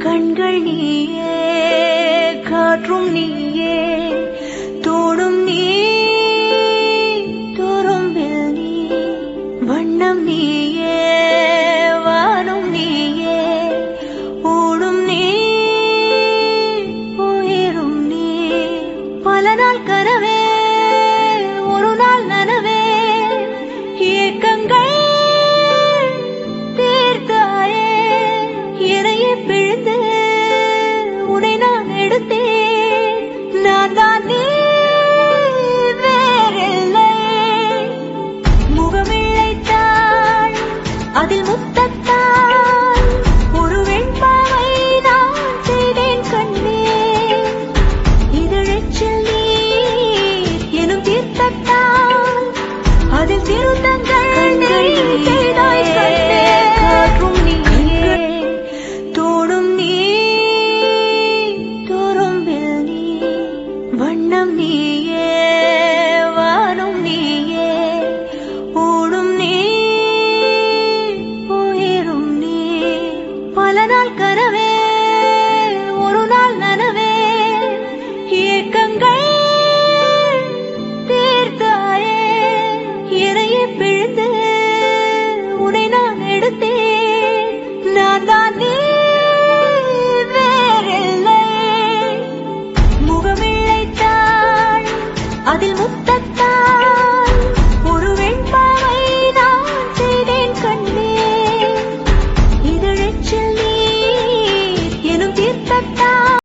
கண்கள் நீயே, காற்றும் நீயே, தோடும் நீ, துரும்பில் நீ, வண்ணம் நீயே, வானும் நீயே, ஊடும் நீ, உயிரும் நீ. பல நாள் கனவே, ஒரு நாள் நனவே, ஏக்கங்கள் தீர்த்தாயே. இறையை பிழிந்து உனை நான் எடுத்தேன். நான் தான் நீ, வேறில்லை. முகமிழைத்தாள், அதில் முத்தத்தாள், ஒரு வெண்பாவை நான் செய்தேன் கண்ணே. இதழச்சில் நீர் எனும் தீர்த்தத்தால், அதில் திருத்தங்கள் செய்தாய் கண்ணே. காற்றும் நீயே, தோடும் நீ, துரும்பில் நீ, வண்ணம் நீயே, வானும் நீயே, ஊடும் நீ, உயிரும் நீ. பல நாள் கனவே, ஒரு நாள் நனவே, ஏக்கங்கள் தீர்த்தாயே. இறையை பிழிந்து உனை நான் எடுத்தேன். நான் தான் நீ, வேறில்லை. முகமிழைத்தாள், அதில்